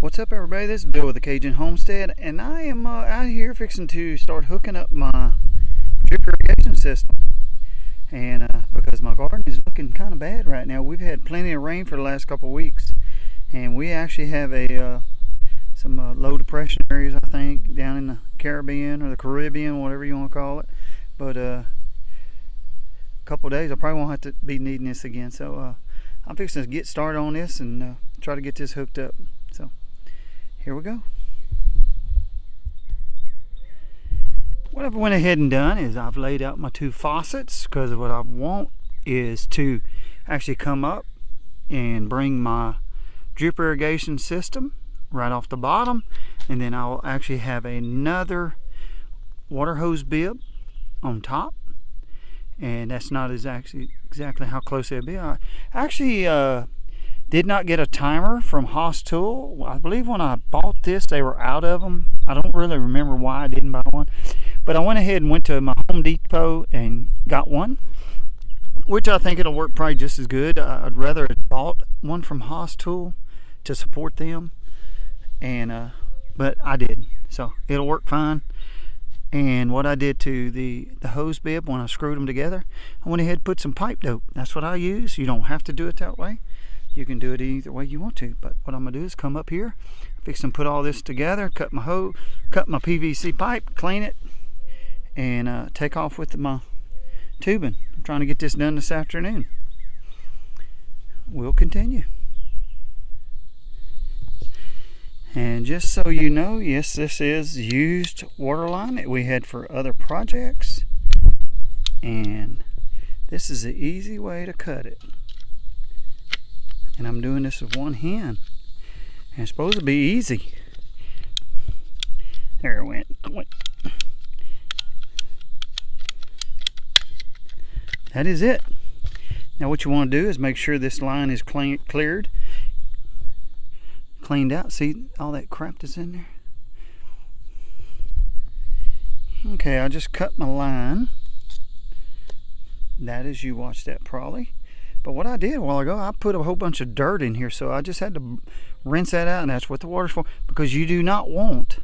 What's up, everybody? This is Bill with the Cajun Homestead, and I am out here fixing to start hooking up my drip irrigation system. And because my garden is looking kind of bad right now, we've had plenty of rain for the last couple of weeks, and we actually have some low depression areas, I think, down in the Caribbean or the Caribbean, whatever you want to call it. But a couple of days, I probably won't have to be needing this again. So I'm fixing to get started on this and try to get this hooked up. So here we go. What I've went ahead and done is I've laid out my two faucets, because what I want is to actually come up and bring my drip irrigation system right off the bottom, and then I'll actually have another water hose bib on top, and that's not exactly how close it'll be. I actually did not get a timer from Haas Tool. I believe when I bought this they were out of them. I don't really remember why I didn't buy one, but I went ahead and went to my Home Depot and got one, which I think it'll work probably just as good. I'd rather have bought one from Haas Tool to support them, and but I didn't, so it'll work fine. And what I did to the hose bib when I screwed them together, I went ahead and put some pipe dope. That's what I use. You don't have to do it that way. You can do it either way you want to, but what I'm gonna do is come up here, fix and put all this together, cut my PVC pipe, clean it, and take off with my tubing. I'm trying to get this done this afternoon. We'll continue. And just so you know, yes, this is used water line that we had for other projects, and this is the easy way to cut it. And I'm doing this with one hand, and it's supposed to be easy. There it went. That is it. Now what you want to do is make sure this line is cleaned out. See all that crap that's in there? Okay, I just cut my line. That is, you watched that probably. But what I did a while ago, I put a whole bunch of dirt in here, so I just had to rinse that out, and that's what the water's for, because you do not want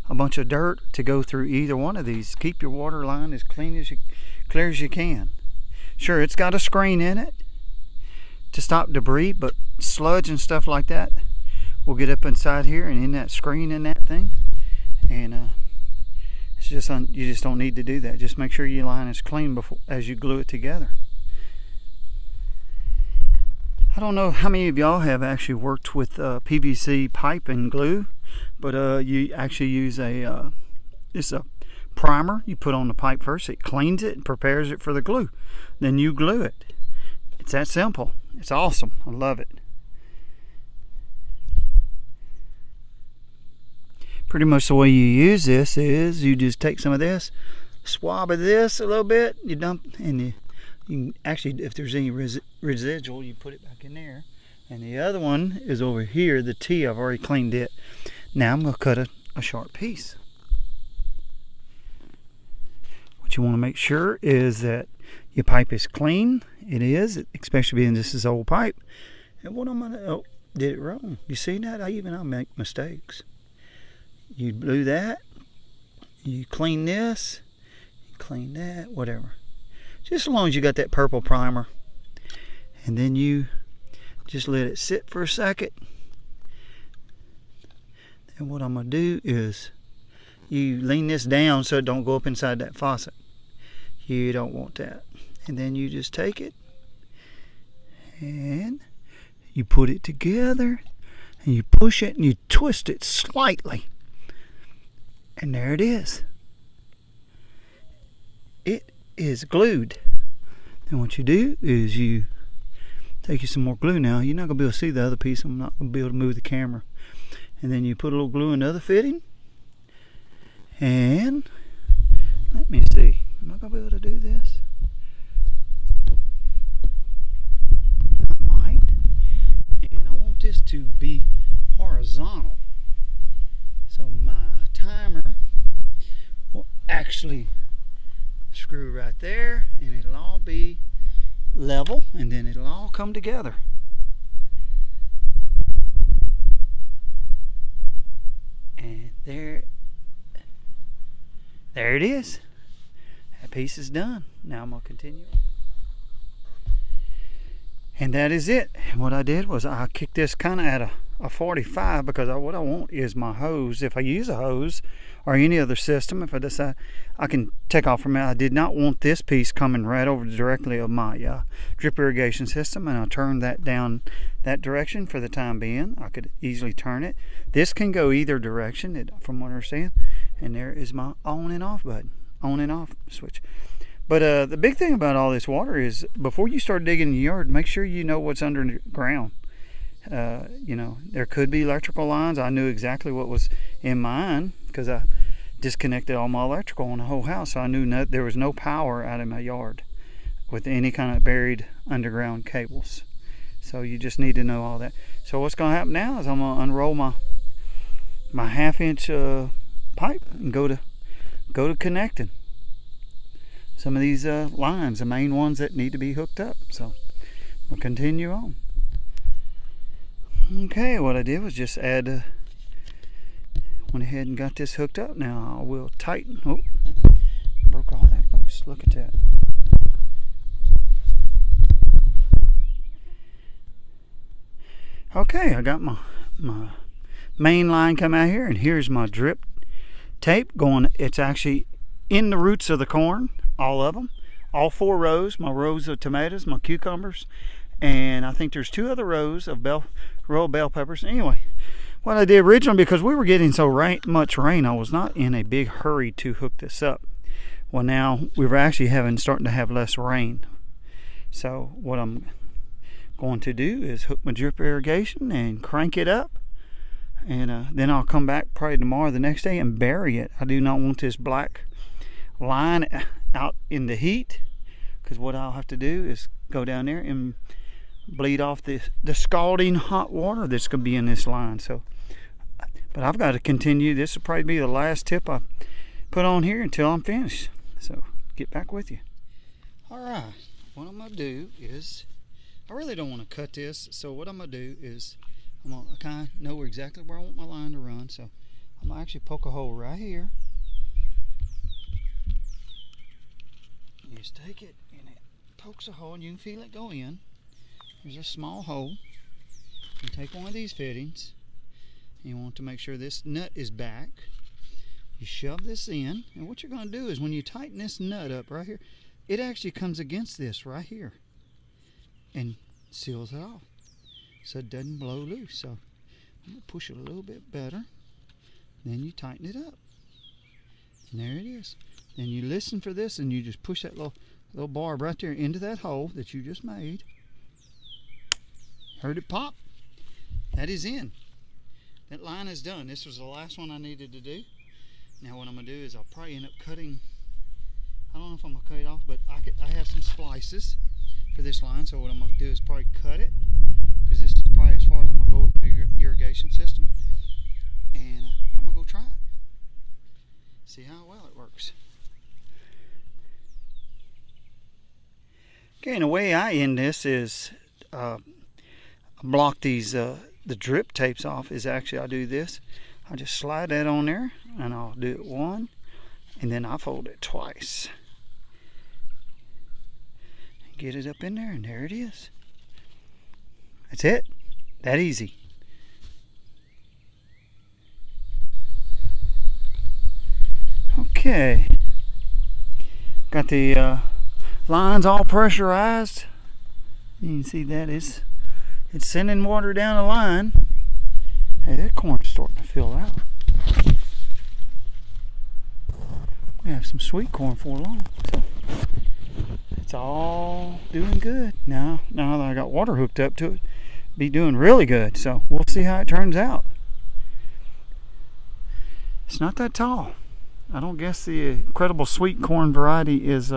a bunch of dirt to go through either one of these. Keep your water line as clear as you can. Sure, it's got a screen in it to stop debris, but sludge and stuff like that will get up inside here and in that screen and that thing, and it's just you just don't need to do that. Just make sure your line is clean as you glue it together. I don't know how many of y'all have actually worked with PVC pipe and glue, but you actually use it's a primer you put on the pipe first. It cleans it and prepares it for the glue. Then you glue it. It's that simple. It's awesome. I love it. Pretty much the way you use this is you just take some of this, swab of this a little bit, you dump, and you can actually, if there's any residual, you put it back in there. And the other one is over here, the T. I've already cleaned it. Now I'm going to cut a sharp piece. What you want to make sure is that your pipe is clean. It is, especially being this is old pipe. And what I'm going to, oh, did it wrong. You see that? I make mistakes. You do that, you clean this, you clean that, whatever. Just as long as you got that purple primer. And then you just let it sit for a second. And what I'm going to do is you lean this down so it don't go up inside that faucet. You don't want that. And then you just take it and you put it together and you push it and you twist it slightly. And there it is. It is glued. And what you do is you take you some more glue. Now you're not going to be able to see the other piece. I'm not going to be able to move the camera. And then you put a little glue in the other fitting. And let me see. Am I going to be able to do this? I might. And I want this to be horizontal. So my timer will actually screw right there, and it'll all be level, and then it'll all come together. There it is. That piece is done. Now I'm going to continue. And that is it. What I did was I kicked this kind of at a 45 because what I want is my hose. If I use a hose or any other system, if I decide I can take off from it, I did not want this piece coming right over directly of my drip irrigation system, and I turned that down that direction for the time being. I could easily turn it. This can go either direction from what I understand, and there is my on and off button. On and off switch. But the big thing about all this water is before you start digging in the yard, make sure you know what's underground. There could be electrical lines. I knew exactly what was in mine because I disconnected all my electrical on the whole house. So I knew there was no power out in my yard with any kind of buried underground cables. So you just need to know all that. So what's going to happen now is I'm going to unroll my 1/2-inch pipe and go to connecting some of these lines, the main ones that need to be hooked up. So we'll continue on. Okay, what I did was just went ahead and got this hooked up. Now I will tighten. Oh, broke all that loose. Look at that. Okay, I got my main line come out here, and here's my drip tape going. It's actually in the roots of the corn, all of them, all 4 rows, my rows of tomatoes, my cucumbers, and I think there's 2 other rows of bell peppers. Anyway, what I did originally, because we were getting so much rain, I was not in a big hurry to hook this up. Well, now we're actually starting to have less rain. So what I'm going to do is hook my drip irrigation and crank it up, and then I'll come back probably tomorrow, the next day, and bury it. I do not want this black line out in the heat, because what I'll have to do is go down there and bleed off the scalding hot water that's going to be in this line. So, but I've got to continue. This will probably be the last tip I put on here until I'm finished. So get back with you. All right, what I'm going to do is, I really don't want to cut this, so what I'm going to do is I'm going to kind of know exactly where I want my line to run. So I'm going to actually poke a hole right here. You just take it and it pokes a hole, and you can feel it go in. There's a small hole. You take one of these fittings, and you want to make sure this nut is back. You shove this in, and what you're going to do is when you tighten this nut up right here, it actually comes against this right here and seals it off so it doesn't blow loose. So I'm going to push it a little bit better. Then you tighten it up, and there it is. Then you listen for this, and you just push that little barb right there into that hole that you just made. Heard it pop? That is in. That line is done. This was the last one I needed to do. Now what I'm going to do is I'll probably end up cutting, I don't know if I'm going to cut it off, but I have some splices for this line. So what I'm going to do is probably cut it, because this is probably as far as I'm going to go with my irrigation system. And I'm going to go try it. See how well it works. Okay, and the way I end this is block these the drip tapes off. Is actually I do this. I just slide that on there, and I'll do it one, and then I fold it twice. Get it up in there, and there it is. That's it. That easy. Okay. Got the lines all pressurized. You can see that it's sending water down the line. Hey, that corn's starting to fill out. We have some sweet corn for long, so it's all doing good. Now that I got water hooked up to it, be doing really good. So we'll see how it turns out. It's not that tall. I don't guess the incredible sweet corn variety is.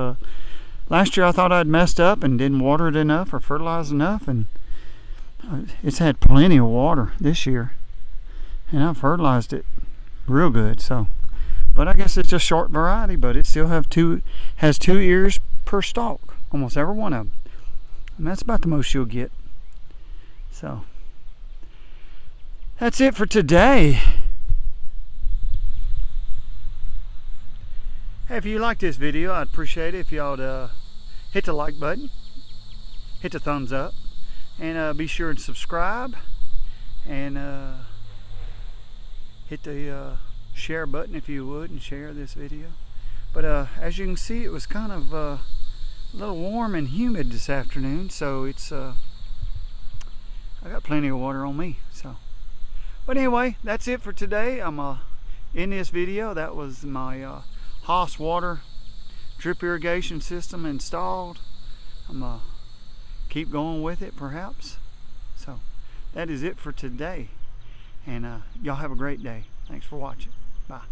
Last year I thought I'd messed up and didn't water it enough or fertilize enough, and it's had plenty of water this year, and I've fertilized it real good. So, but I guess it's a short variety, but it still has 2 ears per stalk, almost every one of them, and that's about the most you'll get. So that's it for today. Hey, if you like this video, I'd appreciate it if y'all hit the like button, hit the thumbs up, and be sure to subscribe, and hit the share button if you would, and share this video. But as you can see, it was kind of a little warm and humid this afternoon, so it's I got plenty of water on me. But anyway, that's it for today. I'm in this video. That was my Haas water drip irrigation system installed. I'm keep going with it perhaps. So that is it for today, and y'all have a great day. Thanks for watching. Bye.